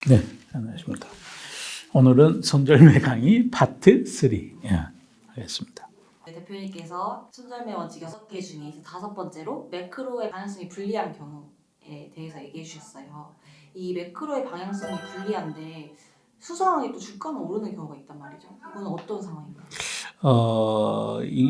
네, 안녕하십니까. 오늘은 손절매 강의 파트 3 하겠습니다. 대표님께서 손절매 원칙 6개 중에 이제 5번째로 매크로의 방향성이 불리한 경우에 대해서 얘기해 주셨어요. 이 매크로의 방향성이 불리한데 수상하게 또 주가는 오르는 경우가 있단 말이죠. 이건 어떤 상황인가요?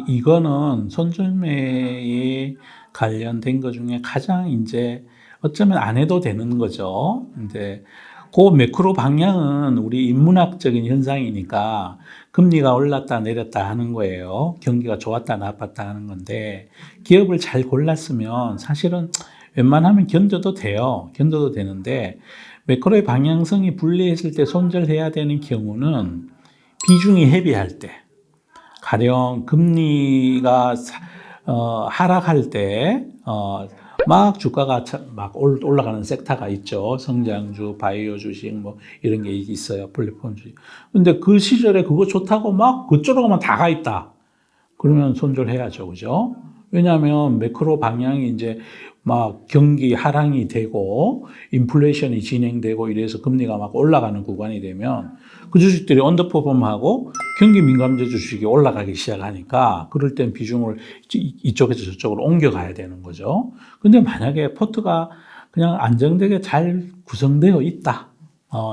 이거는 손절매에 관련된 것 중에 가장 이제 어쩌면 안 해도 되는 거죠. 근데 그 매크로 방향은 우리 인문학적인 현상이니까 금리가 올랐다 내렸다 하는 거예요. 경기가 좋았다 나빴다 하는 건데 기업을 잘 골랐으면 사실은 웬만하면 견뎌도 돼요. 견뎌도 되는데 매크로의 방향성이 불리했을 때 손절해야 되는 경우는 비중이 헤비할 때, 가령 금리가 하락할 때 막 주가가 막 올라가는 섹터가 있죠. 성장주, 바이오 주식 뭐 이런 게 있어요. 플랫폼 주식. 근데 그 시절에 그거 좋다고 막 그쪽으로만 다 가 있다. 그러면 손절해야죠. 그죠? 왜냐하면 매크로 방향이 이제 막 경기 하락이 되고 인플레이션이 진행되고 이래서 금리가 막 올라가는 구간이 되면 그 주식들이 언더퍼폼하고 경기 민감제 주식이 올라가기 시작하니까 그럴 땐 비중을 이쪽에서 저쪽으로 옮겨가야 되는 거죠. 근데 만약에 포트가 그냥 안정되게 잘 구성되어 있다.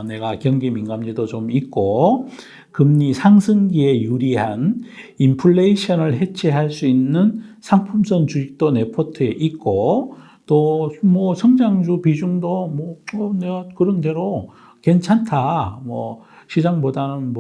내가 경기 민감제도 좀 있고 금리 상승기에 유리한 인플레이션을 해치할 수 있는 상품성 주식도 내 포트에 있고 또 뭐 성장주 비중도 내가 그런 대로 괜찮다. 시장보다는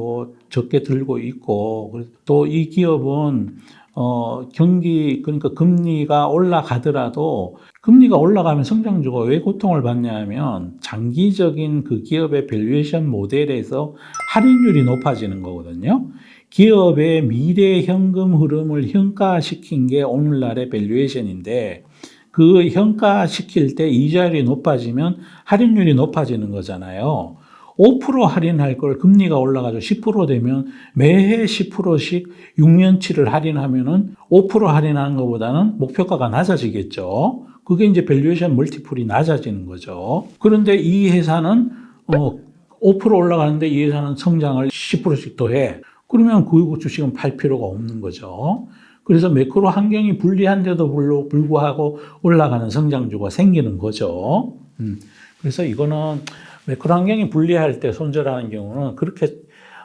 적게 들고 있고 또 이 기업은 그러니까 금리가 올라가더라도 금리가 올라가면 성장주가 왜 고통을 받냐면 장기적인 그 기업의 밸류에이션 모델에서 할인율이 높아지는 거거든요. 기업의 미래 현금 흐름을 평가시킨 게 오늘날의 밸류에이션인데 그 평가시킬 때 이자율이 높아지면 할인율이 높아지는 거잖아요. 5% 할인할 걸 금리가 올라가서 10% 되면 매해 10%씩 6년치를 할인하면은 5% 할인하는 것보다는 목표가가 낮아지겠죠. 그게 이제 밸류에이션 멀티플이 낮아지는 거죠. 그런데 이 회사는 5% 올라가는데 이 회사는 성장을 10%씩 더 해. 그러면 그 주식은 팔 필요가 없는 거죠. 그래서 매크로 환경이 불리한데도 불구하고 올라가는 성장주가 생기는 거죠. 그래서 이거는 매크로 환경이 불리할 때 손절하는 경우는 그렇게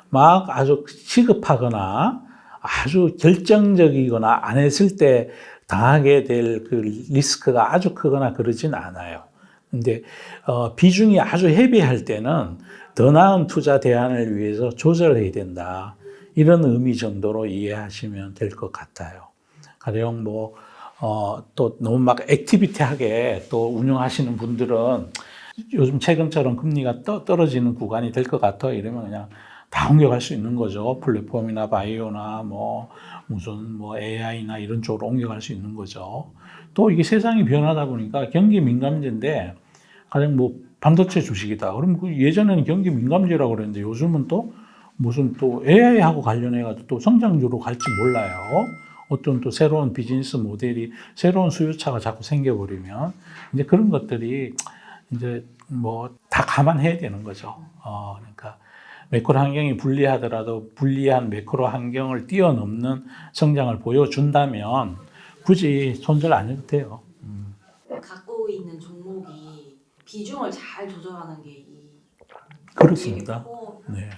막 아주 시급하거나 아주 결정적이거나 안 했을 때 당하게 될 그 리스크가 아주 크거나 그러진 않아요. 근데 비중이 아주 헤비할 때는 더 나은 투자 대안을 위해서 조절해야 된다. 이런 의미 정도로 이해하시면 될 것 같아요. 가령 또 너무 막 액티비티하게 또 운영하시는 분들은 요즘 최근처럼 금리가 떨어지는 구간이 될 것 같아 이러면 그냥 다 옮겨갈 수 있는 거죠. 플랫폼이나 바이오나 무슨 AI나 이런 쪽으로 옮겨갈 수 있는 거죠. 또 이게 세상이 변하다 보니까 경기 민감제인데 가령 반도체 주식이다. 그럼 예전에는 경기 민감제라고 그랬는데 요즘은 또 무슨 또 AI하고 관련해가지고 또 성장주로 갈지 몰라요. 어떤 또 새로운 비즈니스 모델이 새로운 수요차가 자꾸 생겨버리면 이제 그런 것들이 이제 다 감안해야 되는 거죠. 그러니까 매크로 환경이 불리하더라도 불리한 매크로 환경을 뛰어넘는 성장을 보여준다면 굳이 손절 안 해도 돼요. 갖고 있는 종목이 비중을 잘 조절하는 게 그렇습니다. 네.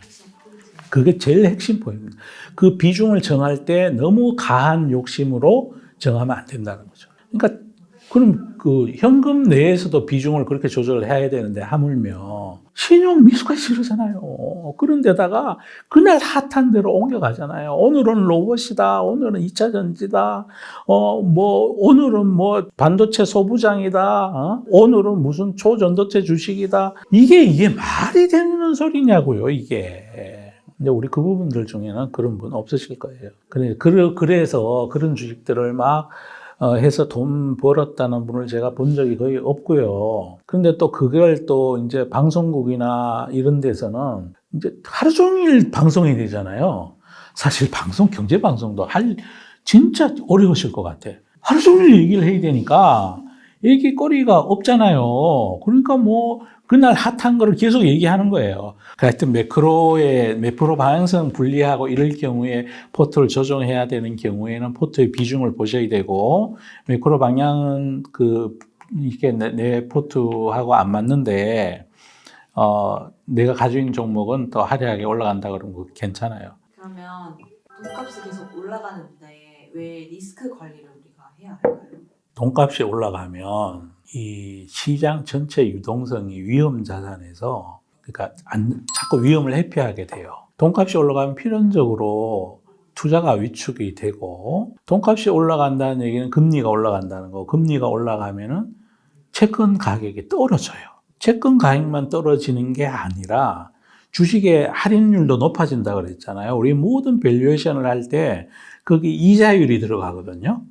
그게 제일 핵심 포인트입니다. 그 비중을 정할 때 너무 과한 욕심으로 정하면 안 된다는 거죠. 그러니까 그럼 그 현금 내에서도 비중을 그렇게 조절을 해야 되는데 하물며 신용 미수가 싫으잖아요. 그런데다가 그날 핫한 대로 옮겨가잖아요. 오늘은 로봇이다. 오늘은 2차 전지다. 오늘은 반도체 소부장이다. 오늘은 무슨 초전도체 주식이다. 이게 말이 되는 소리냐고요, 이게. 근데 우리 그 부분들 중에는 그런 분 없으실 거예요. 그래서 그런 주식들을 막 해서 돈 벌었다는 분을 제가 본 적이 거의 없고요. 그런데 또 그걸 또 이제 방송국이나 이런 데서는 이제 하루 종일 방송이 되잖아요. 사실 경제 방송도 진짜 어려우실 것 같아. 하루 종일 얘기를 해야 되니까 얘기거리가 없잖아요. 그러니까 뭐 그날 핫한 거를 계속 얘기하는 거예요. 하여튼 매크로 방향성 분리하고 이럴 경우에 포트를 조정해야 되는 경우에는 포트의 비중을 보셔야 되고, 매크로 방향은 이게 내 포트하고 안 맞는데 내가 가지고 있는 종목은 더 화려하게 올라간다 그러면 그거 괜찮아요. 그러면 돈값이 계속 올라가는데 왜 리스크 관리를 우리가 해야 할까요? 돈값이 올라가면 이 시장 전체 유동성이 위험 자산에서, 그러니까 자꾸 위험을 회피하게 돼요. 돈값이 올라가면 필연적으로 투자가 위축이 되고, 돈값이 올라간다는 얘기는 금리가 올라간다는 거. 금리가 올라가면은 채권 가격이 떨어져요. 채권 가격만 떨어지는 게 아니라 주식의 할인율도 높아진다 그랬잖아요. 우리 모든 밸류에이션을 할 때 거기 이자율이 들어가거든요.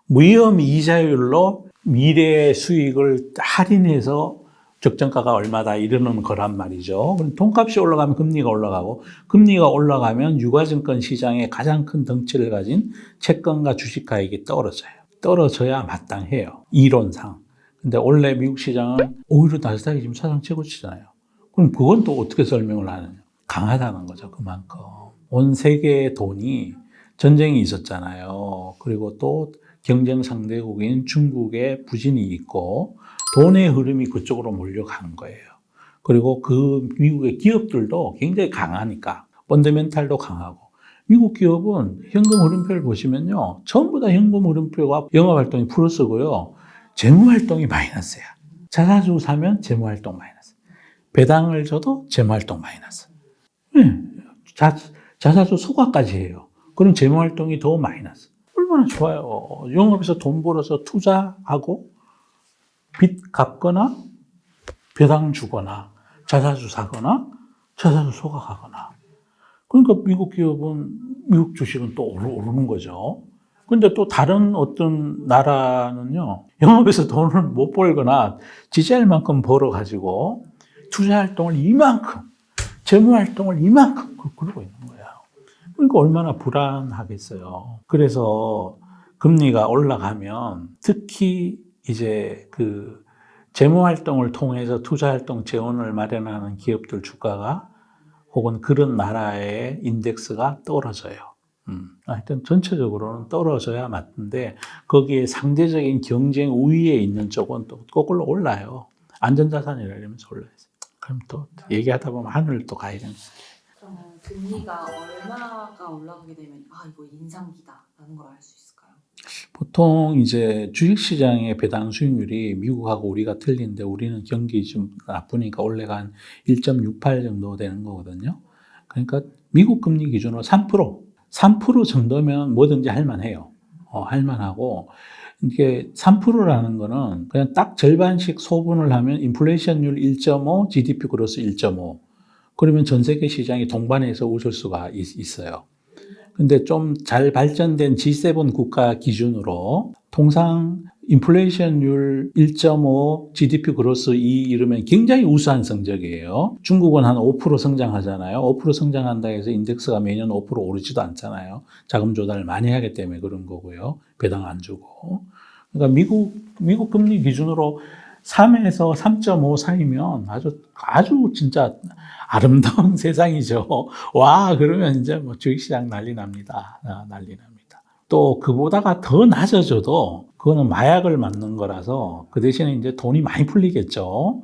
무위험 이자율로 미래 수익을 할인해서 적정가가 얼마다 이러는 거란 말이죠. 그럼 돈값이 올라가면 금리가 올라가고, 금리가 올라가면 유가증권 시장의 가장 큰 덩치를 가진 채권과 주식 가격이 떨어져요. 떨어져야 마땅해요, 이론상. 근데 원래 미국 시장은 오히려 나스닥이 지금 사상 최고치잖아요. 그럼 그건 또 어떻게 설명을 하느냐? 강하다는 거죠, 그만큼. 온 세계의 돈이 전쟁이 있었잖아요. 그리고 또 경쟁 상대국인 중국의 부진이 있고 돈의 흐름이 그쪽으로 몰려간 거예요. 그리고 그 미국의 기업들도 굉장히 강하니까 펀더멘탈도 강하고, 미국 기업은 현금 흐름표를 보시면요, 전부 다 현금 흐름표가 영업활동이 플러스고요, 재무활동이 마이너스야. 자사주 사면 재무활동 마이너스, 배당을 줘도 재무활동 마이너스. 네. 자사주 소각까지 해요. 그럼 재무활동이 더 마이너스. 얼마나 좋아요. 영업에서 돈 벌어서 투자하고 빚 갚거나 배당 주거나 자사주 사거나 자사주 소각하거나. 그러니까 미국 기업은, 미국 주식은 또 오르는 거죠. 근데 또 다른 어떤 나라는요, 영업에서 돈을 못 벌거나 지자일 만큼 벌어가지고 투자 활동을 이만큼, 재무 활동을 이만큼 그러고 있는 거예요. 그러니까 얼마나 불안하겠어요. 그래서 금리가 올라가면 특히 이제 재무 활동을 통해서 투자 활동 재원을 마련하는 기업들 주가가 혹은 그런 나라의 인덱스가 떨어져요. 하여튼 전체적으로는 떨어져야 맞는데, 거기에 상대적인 경쟁 우위에 있는 쪽은 또 거꾸로 올라요. 안전자산이라면서 올라요. 그럼 또 얘기하다 보면 하늘을 또 가야 됩니다. 그러면 금리가 얼마가 올라가게 되면 이거 인상기다라는 걸 알 수 있을까요? 보통 이제 주식시장의 배당 수익률이 미국하고 우리가 틀린데, 우리는 경기 좀 나쁘니까 올해가 한 1.68 정도 되는 거거든요. 그러니까 미국 금리 기준으로 3% 정도면 뭐든지 할만해요. 할만하고, 이게 3%라는 거는 그냥 딱 절반씩 소분을 하면 인플레이션율 1.5, GDP 그로스 1.5. 그러면 전 세계 시장이 동반해서 웃을 수가 있어요. 근데 좀 잘 발전된 G7 국가 기준으로 통상 인플레이션율 1.5, GDP 그로스 2 이러면 굉장히 우수한 성적이에요. 중국은 한 5% 성장하잖아요. 5% 성장한다 해서 인덱스가 매년 5% 오르지도 않잖아요. 자금 조달을 많이 하기 때문에 그런 거고요. 배당 안 주고. 그러니까 미국 금리 기준으로 3에서 3.5 사이면 아주 진짜 아름다운 세상이죠. 와, 그러면 이제 뭐 주식시장 난리 납니다. 난리 납니다. 또 그보다가 더 낮아져도 그거는 마약을 맞는 거라서 그 대신에 이제 돈이 많이 풀리겠죠.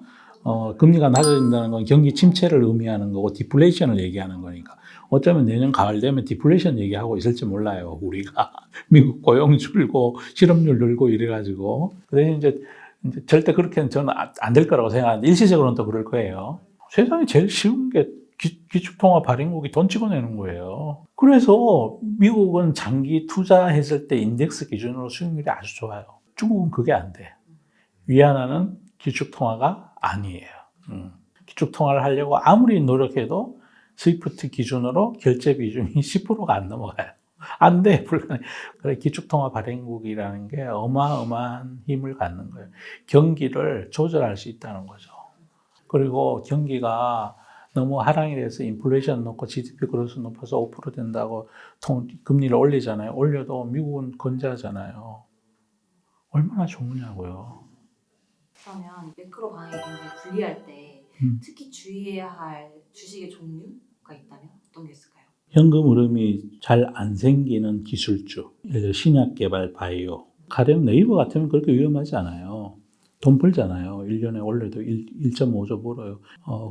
금리가 낮아진다는 건 경기 침체를 의미하는 거고 디플레이션을 얘기하는 거니까. 어쩌면 내년 가을 되면 디플레이션 얘기하고 있을지 몰라요, 우리가. 미국 고용 줄고 실업률 늘고 이래가지고. 그래서 이제 절대 그렇게는 저는 안 될 거라고 생각하는데, 일시적으로는 또 그럴 거예요. 세상에 제일 쉬운 게 기축통화 발행국이 돈 찍어내는 거예요. 그래서 미국은 장기 투자했을 때 인덱스 기준으로 수익률이 아주 좋아요. 중국은 그게 안 돼. 위안화는 기축통화가 아니에요. 기축통화를 하려고 아무리 노력해도 스위프트 기준으로 결제 비중이 10%가 안 넘어가요. 안 돼, 불가능해. 그래, 기축통화 발행국이라는 게 어마어마한 힘을 갖는 거예요. 경기를 조절할 수 있다는 거죠. 그리고 경기가 너무 하락이 돼서 인플레이션 높고 GDP 그로스 높아서 5% 된다고 금리를 올리잖아요. 올려도 미국은 건재하잖아요. 얼마나 좋으냐고요. 그러면 매크로 방향이 굉장히 불리할 때 음. 특히 주의해야 할 주식의 종류가 있다면 어떤 게 있을까요? 현금 흐름이 잘 안 생기는 기술주, 예를 들어 신약 개발 바이오, 가령 네이버 같으면 그렇게 위험하지 않아요. 돈 벌잖아요. 1년에 원래도 1.5조 벌어요.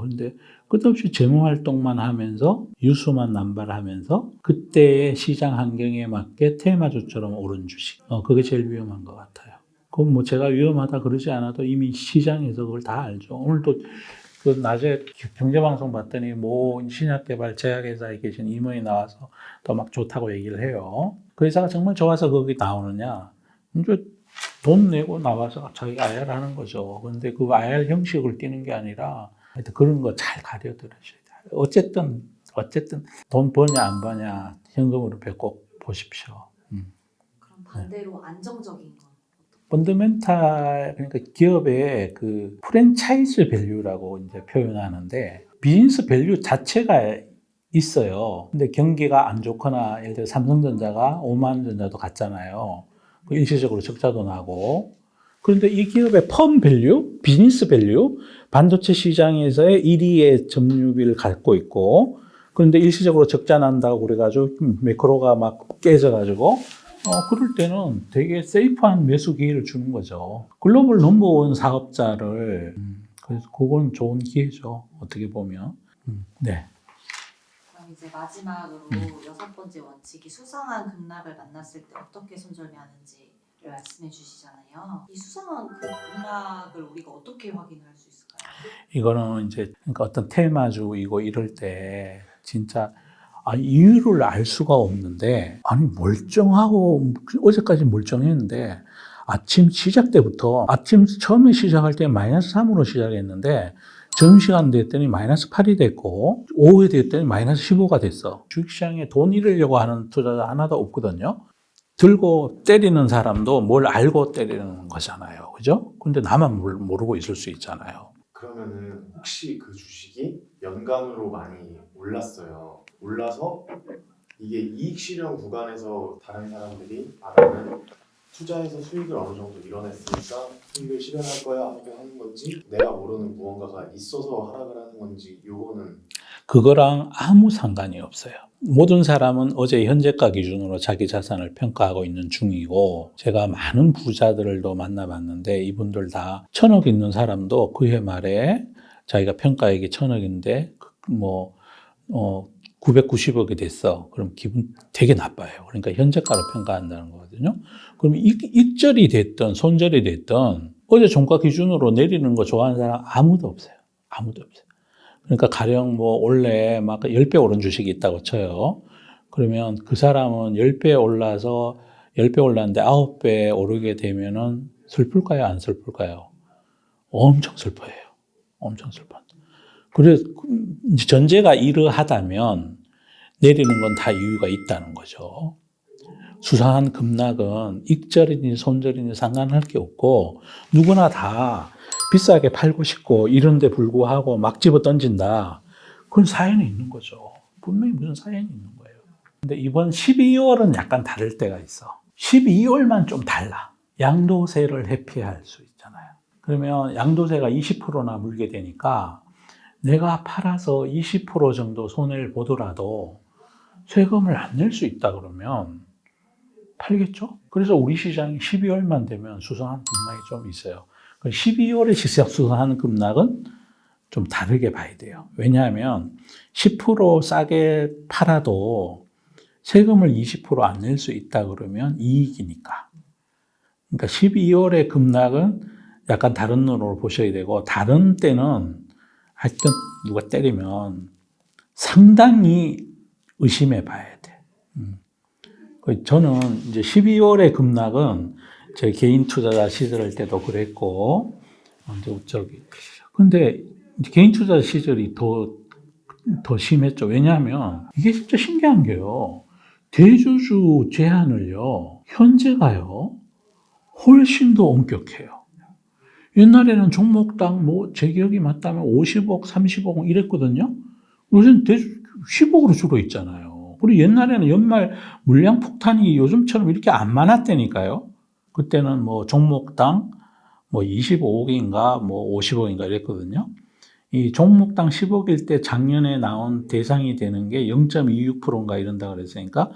그런데 끝없이 재무 활동만 하면서 유수만 남발하면서 그때의 시장 환경에 맞게 테마주처럼 오른 주식. 그게 제일 위험한 것 같아요. 그건 뭐 제가 위험하다 그러지 않아도 이미 시장에서 그걸 다 알죠. 오늘도 그 낮에 경제방송 봤더니 모 신약개발 제약회사에 계신 임원이 나와서 또 막 좋다고 얘기를 해요. 그 회사가 정말 좋아서 거기 나오느냐? 이제 돈 내고 나와서 자기가 IR 하는 거죠. 그런데 그 IR 형식을 띠는 게 아니라 하여튼 그런 거 잘 가려 들으셔야 돼요. 어쨌든 돈 버냐 안 버냐 현금으로 꼭 보십시오. 그럼 반대로 안정적인 건 펀더멘탈, 그러니까 기업의 그 프랜차이즈 밸류라고 이제 표현하는데 비즈니스 밸류 자체가 있어요. 근데 경기가 안 좋거나 예를 들어 삼성전자가 오만전자도 갔잖아요. 그 일시적으로 적자도 나고. 그런데 이 기업의 펌 밸류, 비즈니스 밸류, 반도체 시장에서의 1위의 점유율을 갖고 있고, 그런데 일시적으로 적자 난다고 그래가지고 매크로가 막 깨져가지고 그럴 때는 되게 세이프한 매수 기회를 주는 거죠. 글로벌 넘버원 사업자를, 그래서 그건 좋은 기회죠. 어떻게 보면. 네. 그럼 이제 마지막으로 6번째 원칙이 수상한 급락을 만났을 때 어떻게 손절매하는지를 말씀해 주시잖아요. 이 수상한 그 급락을 우리가 어떻게 확인할 수 있을까요? 이거는 이제 그러니까 어떤 테마주이고 이럴 때 진짜 이유를 알 수가 없는데 아니 멀쩡하고 어제까지 멀쩡했는데 아침 시작 때부터 아침 처음에 시작할 때 마이너스 3으로 시작했는데 점심시간 됐더니 마이너스 8이 됐고 오후에 됐더니 마이너스 15가 됐어. 주식시장에 돈 잃으려고 하는 투자자 하나도 없거든요. 들고 때리는 사람도 뭘 알고 때리는 거잖아요. 그죠? 근데 나만 모르고 있을 수 있잖아요. 그러면은 혹시 그 주식이 연간으로 많이 올랐어요. 올라서 이게 이익 실현 구간에서 다른 사람들이 나는 투자해서 수익을 어느 정도 이뤄냈으니까 수익을 실현할 거야 하고 하는 건지 내가 모르는 무언가가 있어서 하락을 하는 건지 요거는 그거랑 아무 상관이 없어요. 모든 사람은 어제 현재가 기준으로 자기 자산을 평가하고 있는 중이고 제가 많은 부자들도 만나봤는데 이분들 다 1,000억 있는 사람도 그해 말에 자기가 평가액이 1,000억인데 990억이 됐어. 그럼 기분 되게 나빠요. 그러니까 현재가로 평가한다는 거거든요. 그럼 익절이 됐든 손절이 됐든 어제 종가 기준으로 내리는 거 좋아하는 사람 아무도 없어요. 아무도 없어요. 그러니까 가령 원래 막 10배 오른 주식이 있다고 쳐요. 그러면 그 사람은 10배 올라서 10배 올랐는데 9배 오르게 되면은 슬플까요? 안 슬플까요? 엄청 슬퍼해요. 엄청 슬퍼. 그래서 이제 전제가 이러하다면 내리는 건 다 이유가 있다는 거죠. 수상한 급락은 익절이니 손절이니 상관할 게 없고 누구나 다 비싸게 팔고 싶고 이런데 불구하고 막 집어 던진다. 그건 사연이 있는 거죠. 분명히 무슨 사연이 있는 거예요. 근데 이번 12월은 약간 다를 때가 있어. 12월만 좀 달라. 양도세를 회피할 수 있잖아요. 그러면 양도세가 20%나 물게 되니까 내가 팔아서 20% 정도 손해를 보더라도 세금을 안 낼 수 있다 그러면 팔겠죠? 그래서 우리 시장이 12월만 되면 수상한 급락이 좀 있어요. 12월에 수상한 급락은 좀 다르게 봐야 돼요. 왜냐하면 10% 싸게 팔아도 세금을 20%안 낼 수 있다 그러면 이익이니까. 그러니까 12월의 급락은 약간 다른 눈으로 보셔야 되고 다른 때는 하여튼 누가 때리면 상당히 의심해 봐야 돼. 저는 이제 12월의 급락은 제 개인 투자자 시절 때도 그랬고, 근데 개인 투자 시절이 더 심했죠. 왜냐하면 이게 진짜 신기한 게요. 대주주 제한을요, 현재가요, 훨씬 더 엄격해요. 옛날에는 종목당 제 기억이 맞다면 50억, 30억 이랬거든요. 요새는 10억으로 줄어 있잖아요. 그리고 옛날에는 연말 물량 폭탄이 요즘처럼 이렇게 안 많았다니까요. 그때는 종목당 뭐 25억인가 뭐 50억인가 이랬거든요. 이 종목당 10억일 때 작년에 나온 대상이 되는 게 0.26%인가 이런다 그랬으니까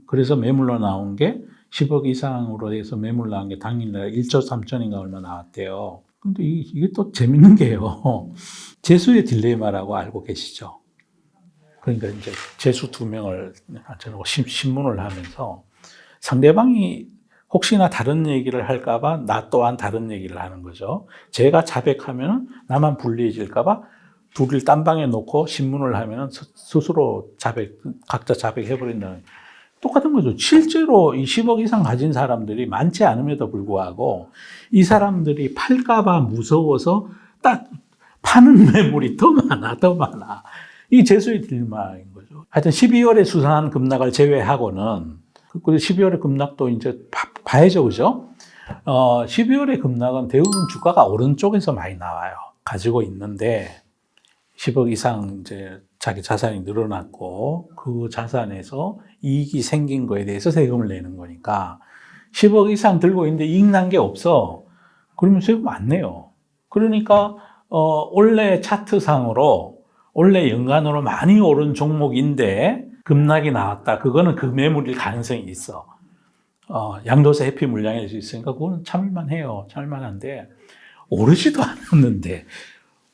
그래서 매물로 나온 게 10억 이상으로 해서 매물 나온 게 당일날 1조 3천인가 얼마 나왔대요. 근데 이게 또 재밌는 게요. 재수의 딜레마라고 알고 계시죠? 그러니까 이제 재수 2명을 저는 신문을 하면서 상대방이 혹시나 다른 얘기를 할까봐 나 또한 다른 얘기를 하는 거죠. 제가 자백하면 나만 불리해질까봐 둘을 딴 방에 놓고 신문을 하면 스스로 각자 자백해버린다는. 똑같은 거죠. 실제로 이 10억 이상 가진 사람들이 많지 않음에도 불구하고 이 사람들이 팔까봐 무서워서 딱 파는 매물이 더 많아, 더 많아. 이 재수의 딜레마인 거죠. 하여튼 12월에 수상한 급락을 제외하고는, 그리고 12월의 급락도 이제 봐야죠, 그죠? 12월의 급락은 대부분 주가가 오른쪽에서 많이 나와요. 가지고 있는데 10억 이상 이제 자기 자산이 늘어났고 그 자산에서 이익이 생긴 거에 대해서 세금을 내는 거니까 10억 이상 들고 있는데 이익 난 게 없어. 그러면 세금 안 내요. 그러니까 원래 차트상으로 원래 연간으로 많이 오른 종목인데 급락이 나왔다. 그거는 그 매물일 가능성이 있어. 양도세 회피 물량일 수 있으니까 그거는 참을만 해요. 참을만한데 오르지도 않았는데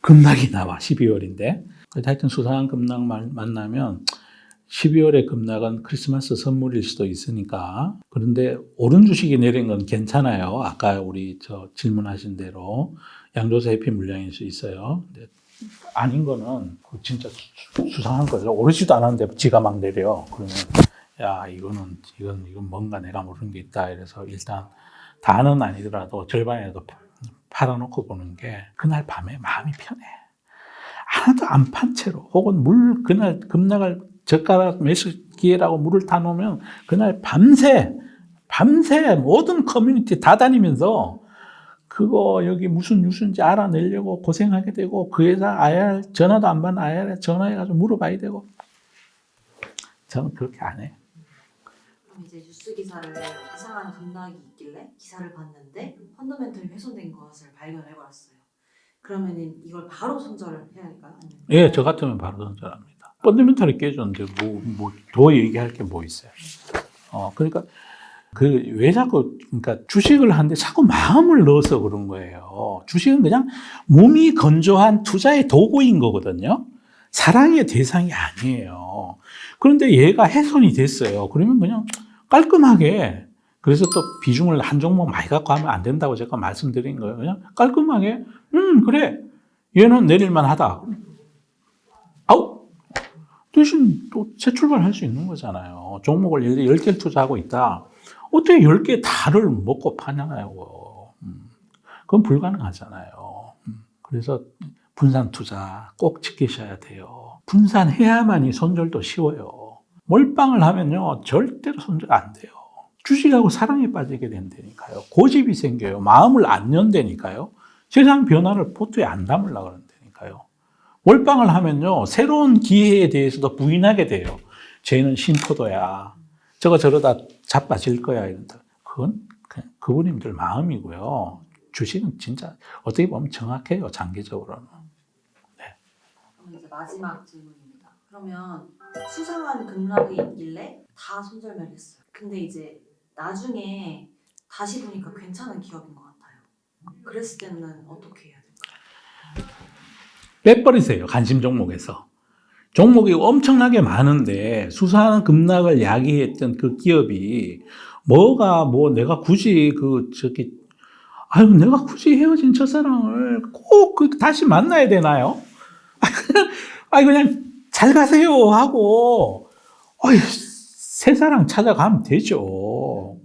급락이 나와. 12월인데. 하여튼 수상한 급락 만나면 12월의 급락은 크리스마스 선물일 수도 있으니까. 그런데 오른 주식이 내린 건 괜찮아요. 아까 우리 질문하신 대로 양도세 회피 물량일 수 있어요. 근데 아닌 거는 진짜 수상한 거죠. 오르지도 않았는데 지가 막 내려. 그러면 야, 이건 뭔가 내가 모르는 게 있다. 이래서 일단 다는 아니더라도 절반이라도 팔아놓고 보는 게 그날 밤에 마음이 편해. 하나도 안 판 채로 혹은 그날 급락을 젓가락 매수 기회라고 물을 타 놓으면 그날 밤새 모든 커뮤니티 다 다니면서 그거 여기 무슨 뉴스인지 알아내려고 고생하게 되고 그 회사 IR 전화도 안 받는 IR에 전화해가지고 물어봐야 되고. 저는 그렇게 안 해요. 그럼 이제 뉴스 기사를 이상한 급락이 있길래 기사를 봤는데 펀더멘털이 훼손된 것을 발견해버렸어요. 그러면은 이걸 바로 손절을 해야 할까요? 아니면 예, 저 같으면 바로 손절합니다. 펀더멘털이 깨졌는데 더 얘기할 게 뭐 있어요. 그러니까 왜 자꾸, 그러니까 주식을 하는데 자꾸 마음을 넣어서 그런 거예요. 주식은 그냥 몸이 건조한 투자의 도구인 거거든요. 사랑의 대상이 아니에요. 그런데 얘가 훼손이 됐어요. 그러면 그냥 깔끔하게, 그래서 또 비중을 한 종목 많이 갖고 하면 안 된다고 제가 말씀드린 거예요. 그냥 깔끔하게, 그래. 얘는 내릴만 하다. 아우! 대신 또 재출발할 수 있는 거잖아요. 종목을 10개를 투자하고 있다. 어떻게 10개 다를 먹고 파냐고요. 그건 불가능하잖아요. 그래서 분산 투자 꼭 지키셔야 돼요. 분산해야만이 손절도 쉬워요. 몰빵을 하면요, 절대로 손절 안 돼요. 주식하고 사랑에 빠지게 된다니까요. 고집이 생겨요. 마음을 안 연다니까요. 세상 변화를 포트에 안 담으려고 그런다니까요. 몰빵을 하면요, 새로운 기회에 대해서도 부인하게 돼요. 쟤는 신포도야. 저러다 자빠질 거야. 이런다. 그건 그냥 그분님들 마음이고요. 주식은 진짜 어떻게 보면 정확해요. 장기적으로는. 네. 그럼 이제 마지막 질문입니다. 그러면 수상한 급락이 있길래 다 손절매했어요. 근데 이제 나중에 다시 보니까 괜찮은 기업인 것 같아요. 그랬을 때는 어떻게 해야 될까요? 빼버리세요. 관심 종목에서. 종목이 엄청나게 많은데 수상한 급락을 야기했던 그 기업이 내가 굳이 내가 굳이 헤어진 첫사랑을 꼭 다시 만나야 되나요? 그냥 잘 가세요 하고 새 사랑 찾아가면 되죠.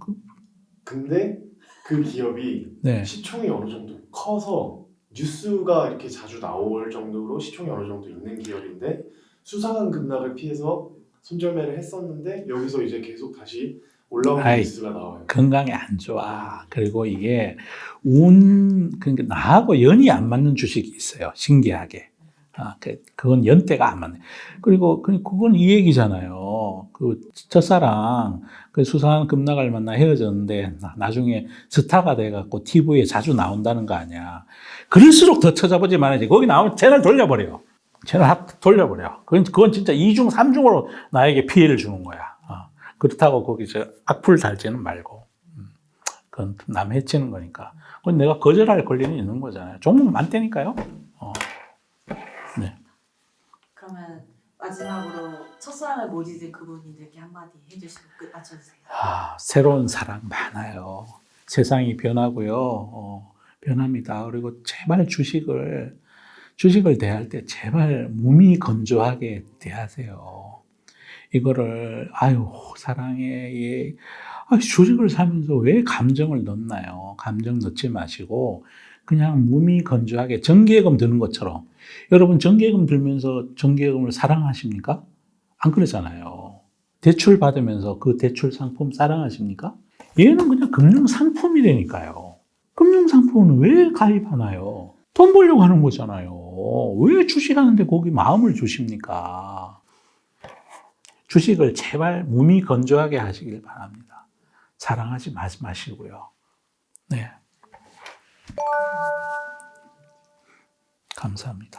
근데 그 기업이 네. 시총이 어느 정도 커서 뉴스가 이렇게 자주 나올 정도로 시총이 어느 정도 있는 기업인데 수상한 급락을 피해서 손절매를 했었는데 여기서 이제 계속 다시 올라오는 뉴스가 나와요. 건강에 안 좋아. 그리고 이게 그러니까 나하고 연이 안 맞는 주식이 있어요. 신기하게. 그건 연대가 안 맞네. 그리고 그건 이 얘기잖아요. 그 첫사랑 그 수상한 급락을 만나 헤어졌는데 나중에 스타가 돼갖고 TV에 자주 나온다는 거 아니야. 그럴수록 더 찾아보지 말아야지. 거기 나오면 채널 돌려버려. 채널 확 돌려버려. 그건 진짜 2중, 3중으로 나에게 피해를 주는 거야. 그렇다고 거기서 악플 달지는 말고. 그건 남 해치는 거니까. 그건 내가 거절할 권리는 있는 거잖아요. 종목 많다니까요. 네. 그러면 마지막으로 첫사랑을 못 잊은 그분들께 한마디 해주시고 끝 맞춰주세요. 새로운 사랑 많아요. 세상이 변하고요. 변합니다. 그리고 제발 주식을 대할 때 제발 몸이 건조하게 대하세요. 이거를 사랑해. 주식을 사면서 왜 감정을 넣나요? 감정 넣지 마시고 그냥 몸이 건조하게 정기예금 드는 것처럼. 여러분 정기예금 들면서 정기예금을 사랑하십니까? 안 그러잖아요. 대출 받으면서 그 대출 상품 사랑하십니까? 얘는 그냥 금융 상품이라니까요. 금융 상품은 왜 가입하나요? 돈 벌려고 하는 거잖아요. 왜 주식하는데 거기 마음을 주십니까? 주식을 제발 몸이 건조하게 하시길 바랍니다. 사랑하지 마시고요. 네. 감사합니다.